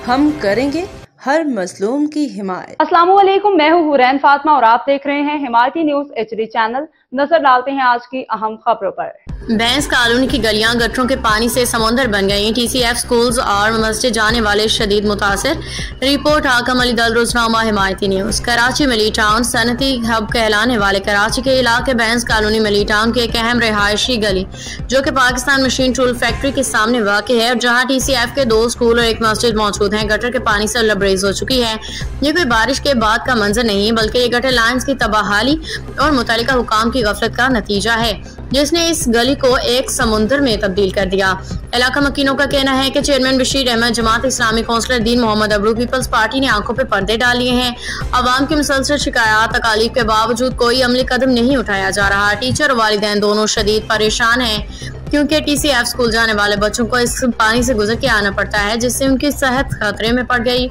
हम करेंगे हर मजलूम की हिमायत। अस्सलाम वालेकुम, मैं हूँ हुरैन फातिमा और आप देख रहे हैं हिमायती न्यूज HD चैनल। नजर डालते हैं आज की अहम खबरों पर। बैंस कॉलोनी की गलियां गटरों के पानी से समुंदर बन गई। TCF स्कूल्स और मस्जिद जाने वाले शदीद मुतासिर। रिपोर्ट हाकम अली दल रोजनामा हिमायती न्यूज। कराची मिली टाउन सनती हब कहलाने वाले कराची के इलाके बैंस कॉलोनी मिली टाउन की एक अहम रिहायशी गली जो कि पाकिस्तान मशीन टूल फैक्ट्री के सामने वाक़ई है और जहाँ TCF के 2 स्कूल और एक मस्जिद मौजूद हैं, गटर के पानी से लबरेज हो चुकी है। ये कोई बारिश के बाद का मंजर नहीं बल्कि ये गटर लाइन्स की तबाहाली और मुतल्लिका हुकाम की गफलत का नतीजा है जिसने इस गली को एक समुंदर में तब्दील कर दिया। इलाका मकीनों का कहना है कि chairman Bashir Ahmad, Jamaat Islami counsellor Din Mohammad Abru, peoples party ने आंखों पे पर्दे डाल लिए हैं। अवाम की मुसलसल शिकायत तकालीफ के बावजूद कोई अमली कदम नहीं उठाया जा रहा। टीचर और वालिदैन दोनों शदीद परेशान हैं क्योंकि TCF स्कूल जाने वाले बच्चों को इस पानी से गुजर के आना पड़ता है जिससे उनकी सेहत खतरे में पड़ गई।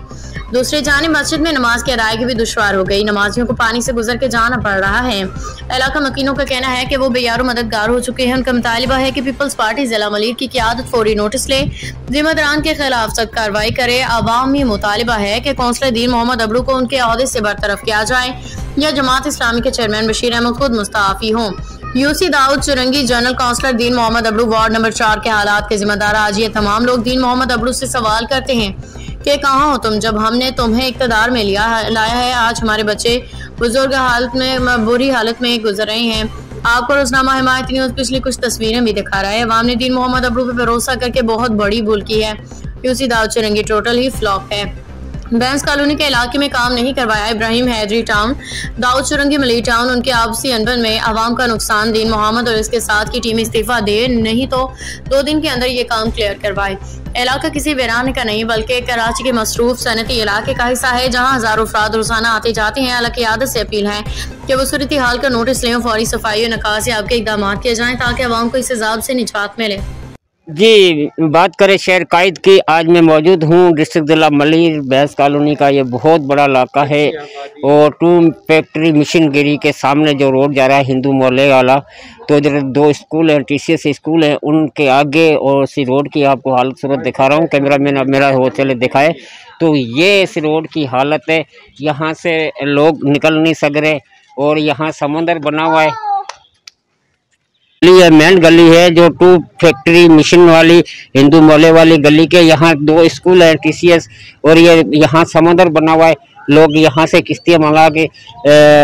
दूसरी जानिब मस्जिद में नमाज की अदायगी भी दुश्वार हो गई। नमाजियों को पानी से गुजर के जाना पड़ रहा है। इलाका मकीनों का कहना है कि वो बेयारो मददगार हो चुके हैं। उनका मुतालिबा है कि पीपल्स पार्टी जिला मलिक की क़यादत फौरी नोटिस ले, जिम्मेदारान के खिलाफ सख्त कार्रवाई करे। अवामी मुतालिबा है कि काउंसलर दीन मोहम्मद अबरू को उनके ओहदे से बरतरफ किया जाए या जमात इस्लामी के चेयरमैन बशीर अहमद खुद मुस्ताफी हों। UC Daud Churangi, general councillor Din Mohammad Abru, ward number 4 के हालात के जिम्मेदार। आज ये तमाम लोग दीन मोहम्मद अबरू से सवाल करते हैं कि कहाँ हो तुम जब हमने तुम्हें इक़्तिदार में लाया है। आज हमारे बच्चे बुजुर्ग हालत में बुरी हालत में गुजर रहे हैं। आपको रोजनामा हिमायती न्यूज पिछली कुछ तस्वीरें भी दिखा रहा है। अवाम ने दीन मोहम्मद अबरू पर भरोसा करके बहुत बड़ी भूल की है। यूसी दाऊद चुरंगी टोटल ही फ्लॉप है। बैंस कॉलोनी के इलाके में काम नहीं करवाया। इब्राहिम हैदरी टाउन, दाऊद चुरंगी मली टाउन, उनके आपसी अनबन में आवाम का नुकसान। दीन मोहम्मद और इसके साथ की टीम इस्तीफा दे, नहीं तो 2 दिन के अंदर ये काम क्लियर करवाए। इलाका किसी वीराने का नहीं बल्कि कराची के मसरूफ सनती इलाके का हिस्सा है जहाँ हजारों अफराद रोजाना आते जाते हैं। अल्लाह की आदत से अपील है कि वो सूरत हाल का नोटिस लें, फौरी सफाई और नकासी आपके इकदाम किए जाएं ताकि अवाम को इस अजाब से निजात मिले। जी, बात करें शहर कायद की, आज मैं मौजूद हूँ डिस्ट्रिक्ट जिला मलिर बैंस कॉलोनी का। ये बहुत बड़ा इलाका है और टूल फैक्ट्री मिशन गिरी के सामने जो रोड जा रहा है हिंदू मोहल्ले वाला, तो इधर 2 स्कूल हैं, TCS स्कूल हैं, उनके आगे और इसी रोड की आपको हालत सूरत दिखा रहा हूँ। कैमरा मैन अब मेरा हो चले दिखाए तो ये इस रोड की हालत है। यहाँ से लोग निकल नहीं सक रहे और यहाँ समुंदर बना हुआ है। ये मेन गली है जो 2 फैक्ट्री मिशन वाली हिंदू मोहल्ले वाली गली के, यहाँ 2 स्कूल हैं TCS और ये यहाँ समुंदर बना हुआ है। लोग यहाँ से किश्तियाँ मंगा के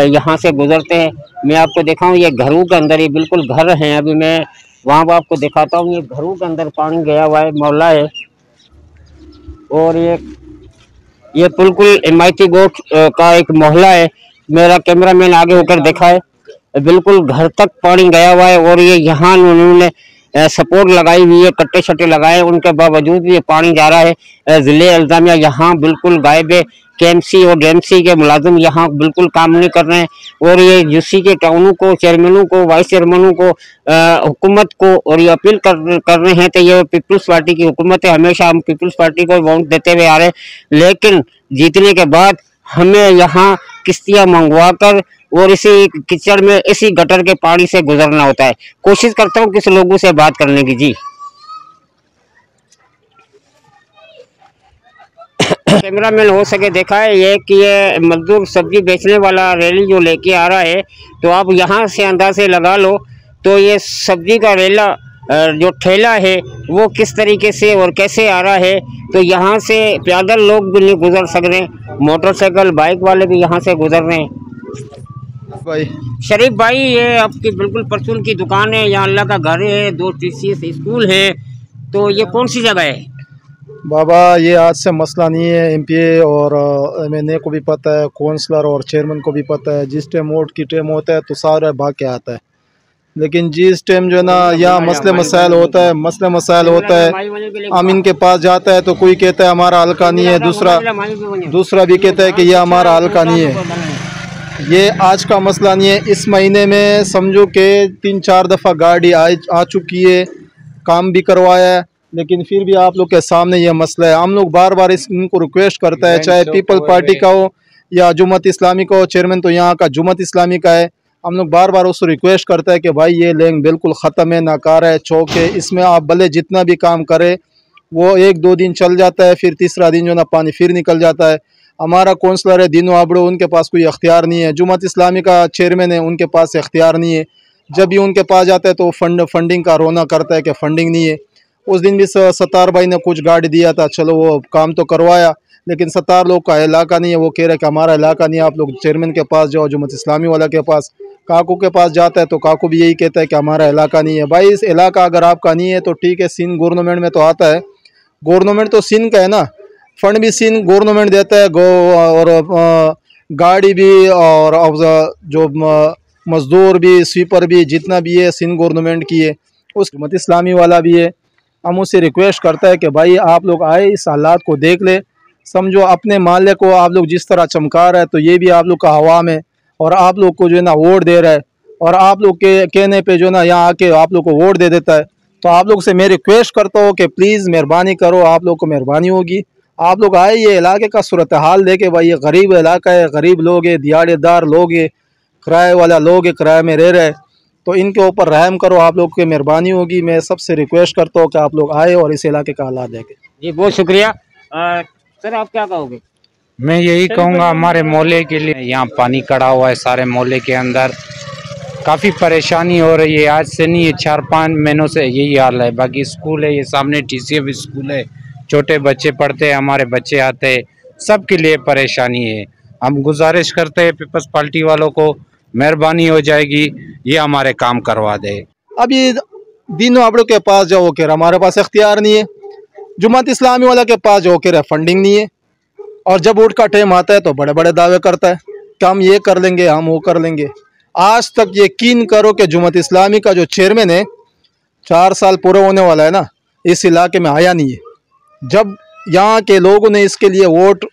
यहाँ से गुजरते हैं। मैं आपको दिखाऊं, ये घरों के अंदर, ये बिल्कुल घर हैं। अभी मैं वहाँ पर आपको दिखाता हूँ। ये घरों के अंदर पानी गया हुआ है, मोहल्ला है और ये बिल्कुल हिमायती गोट का एक मोहल्ला है। मेरा कैमरा मैन आगे होकर दिखाए, बिल्कुल घर तक पानी गया हुआ है और ये यहाँ उन्होंने सपोर्ट लगाई हुई है, कट्टे शट्टे लगाए, उनके बावजूद भी ये पानी जा रहा है। जिले अल्जामिया यहाँ बिल्कुल गायब है। KMC और DMC के मुलाजिम यहाँ बिल्कुल काम नहीं कर रहे हैं और ये UC के टाउनों को, चेयरमैनों को, वाइस चेयरमैनों को, हुकूमत को और ये अपील कर रहे हैं। तो ये पीपल्स पार्टी की हुकूमत है, हमेशा हम पीपल्स पार्टी को वोट देते हुए आ रहे हैं, लेकिन जीतने के बाद हमें यहाँ किश्तियाँ मंगवा कर और इसी कीचड़ में, इसी गटर के पानी से गुजरना होता है। कोशिश करता हूँ किसी लोगों से बात करने की। जी, कैमरा मैन हो सके देखा है ये कि ये मजदूर सब्जी बेचने वाला रैली जो लेके आ रहा है, तो आप यहाँ से अंदाजे लगा लो तो ये सब्जी का रेला जो ठेला है वो किस तरीके से और कैसे आ रहा है। तो यहाँ से पैदल लोग भी नहीं गुजर सक रहे, मोटरसाइकिल बाइक वाले भी यहाँ से गुजर रहे हैं। भाई शरीफ भाई, ये आपकी बिल्कुल परचून की दुकान है, यहाँ अल्लाह का घर है, 2 TCS स्कूल है, तो ये कौन सी जगह है? बाबा, ये आज से मसला नहीं है। MPA और MNA को भी पता है, काउंसलर और चेयरमैन को भी पता है। जिस टाइम वोट की टाइम होता है तो सारा भाग के आता है, लेकिन जिस टाइम जो है ना यहाँ मसले मसाइल होता है, हम इनके पास जाता है तो कोई कहता है हमारा हल्का नहीं है, दूसरा भी कहता है कि यह हमारा हल्का नहीं है। ये आज का मसला नहीं है। इस महीने में समझो कि 3-4 दफ़ा गाड़ी आ चुकी है, काम भी करवाया है, लेकिन फिर भी आप लोग के सामने ये मसला है। हम लोग बार बार इनको रिक्वेस्ट करता है, चाहे पीपल पार्टी का हो या जुम्मत इस्लामी का हो। चेयरमैन तो यहाँ का जुम्मत इस्लामी का है। हम लोग बार बार उसको रिक्वेस्ट करता है कि भाई ये लेंग बिल्कुल ख़त्म है, नाकार है, चौक है, इसमें आप भले जितना भी काम करें वो 1-2 दिन चल जाता है, फिर तीसरा दिन जो ना पानी फिर निकल जाता है। हमारा कौंसलर है दीनू आबड़ो, उनके पास कोई अख्तियार नहीं है। जुम्मत इस्लामी का चेयरमैन है, उनके पास अख्तियार नहीं है। जब भी उनके पास जाता है तो फंडिंग का रोना करता है कि फंडिंग नहीं है। उस दिन भी सत्तार भाई ने कुछ गाड़ी दिया था, चलो वो काम तो करवाया, लेकिन सत्तार लोग का इलाका नहीं है। वो कह रहे कि हमारा इलाका नहीं है, आप लोग चेयरमैन के पास जाओ, जुम्मत इस्लामी वाला के पास। काकू के पास जाता है तो काकू भी यही कहता है कि हमारा इलाका नहीं है। भाई इस इलाका अगर आपका नहीं है तो ठीक है, सिंध गवर्नमेंट में तो आता है, गवर्नमेंट तो सिंध का है ना, फंड भी सिंध गवर्नमेंट देता है, और गाड़ी भी और जो मजदूर भी, स्वीपर भी, जितना भी है सिंध गवर्नमेंट की है। उस जुम्मत इस्लामी वाला भी है। हम उससे रिक्वेस्ट करता है कि भाई आप लोग आए, इस हालात को देख ले, समझो अपने माले को आप लोग जिस तरह चमका रहे हैं, तो ये भी आप लोग का हवा में, और आप लोग को जो है ना वोट दे रहा है, और आप लोग के कहने पे जो ना यहाँ आके आप लोग को वोट दे देता है। तो आप लोग से मैं रिक्वेस्ट करता हूँ कि प्लीज़ मेहरबानी करो, आप लोग को मेहरबानी होगी, आप लोग आए, ये इलाके का सूरत हाल देखे। भाई ये गरीब इलाका है, गरीब लोग है, दिहाड़ीदार लोग है, किराए वाला लोग है, किराए में रह रहे हैं, तो इनके ऊपर रहम करो, आप लोग की मेहरबानी होगी। मैं सबसे रिक्वेस्ट करता हूँ कि आप लोग आए और इस इलाके का हालात देखें। जी बहुत शुक्रिया। सर आप क्या कहोगे? मैं यही कहूँगा हमारे मोहल्ले के लिए, यहाँ पानी खड़ा हुआ है सारे मोहल्ले के अंदर, काफ़ी परेशानी हो रही है। आज से नहीं है, 4-5 महीनों से यही हाल है। बाकी स्कूल है, ये सामने TCF स्कूल है, छोटे बच्चे पढ़ते हैं, हमारे बच्चे आते हैं, सबके लिए परेशानी है। हम गुजारिश करते हैं पीपल्स पार्टी वालों को, मेहरबानी हो जाएगी ये हमारे काम करवा दे। अभी दीनू आबड़ो के पास जाओ कह रहा हमारे पास इख्तियार नहीं है, जुम्मत इस्लामी वाला के पास जाओ कह रहा फंडिंग नहीं है, और जब वोट का टाइम आता है तो बड़े बड़े दावे करता है कि हम ये कर लेंगे, हम वो कर लेंगे। आज तक यकीन करो कि जुम्मत इस्लामी का जो चेयरमैन है, 4 साल पूरे होने वाला है ना, इस इलाके में आया नहीं है। जब यहाँ के लोगों ने इसके लिए वोट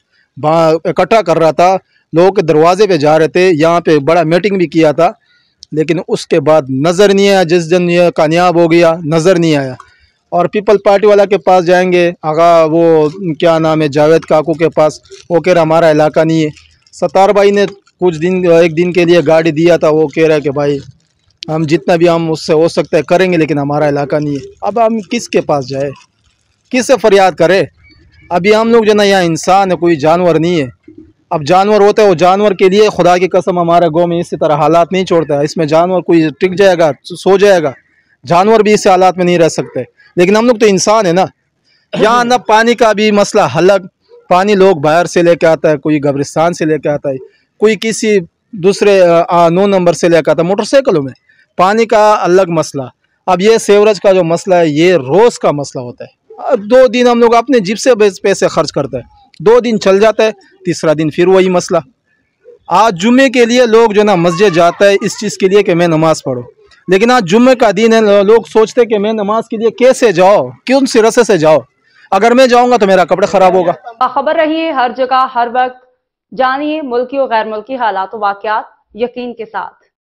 इकट्ठा कर रहा था, लोगों के दरवाजे पे जा रहे थे, यहाँ पे बड़ा मीटिंग भी किया था, लेकिन उसके बाद नज़र नहीं आया। जिस दिन ये कामयाब हो गया नज़र नहीं आया। और पीपल पार्टी वाला के पास जाएंगे, आगा वो क्या नाम है, जावेद काकू के पास, वो कह रहा हमारा इलाका नहीं है। सत्तार भाई ने कुछ दिन, 1 दिन के लिए गाड़ी दिया था, वो कह रहा है कि भाई हम जितना भी हम उससे हो सकता है करेंगे, लेकिन हमारा इलाका नहीं है। अब हम किसके पास जाए, किससे फरियाद करें? अभी हम लोग जो ना यहाँ इंसान है, कोई जानवर नहीं है। अब जानवर होता है, वो जानवर के लिए खुदा की कसम हमारे गाँव में इसी तरह हालात नहीं छोड़ता है। इसमें जानवर कोई टिक जाएगा, सो जाएगा, जानवर भी इस हालात में नहीं रह सकते, लेकिन हम लोग तो इंसान है ना। यहाँ ना पानी का भी मसला अलग, पानी लोग बाहर से लेके आता है, कोई कब्रिस्तान से लेके आता है, कोई किसी दूसरे 9 नंबर से लेके आता है मोटरसाइकिलों में, पानी का अलग मसला। अब ये सेवरेज का जो मसला है, ये रोज़ का मसला होता है। 2 दिन हम लोग अपने जिब से पैसे खर्च करते हैं, 2 दिन चल जाता है, तीसरा दिन फिर वही मसला। आज जुम्मे के लिए लोग जो ना मस्जिद जाता है इस चीज़ के लिए कि मैं नमाज़ पढ़ूँ, लेकिन आज जुम्मे का दिन है, लोग सोचते कि मैं नमाज के लिए कैसे जाओ, क्यों सिरसे से जाओ, अगर मैं जाऊंगा तो मेरा कपड़ा खराब होगा। खबर रहिए हर जगह हर वक्त, जानिए मुल्की और गैर मुल्की हालात व वाक़यात यकीन के साथ।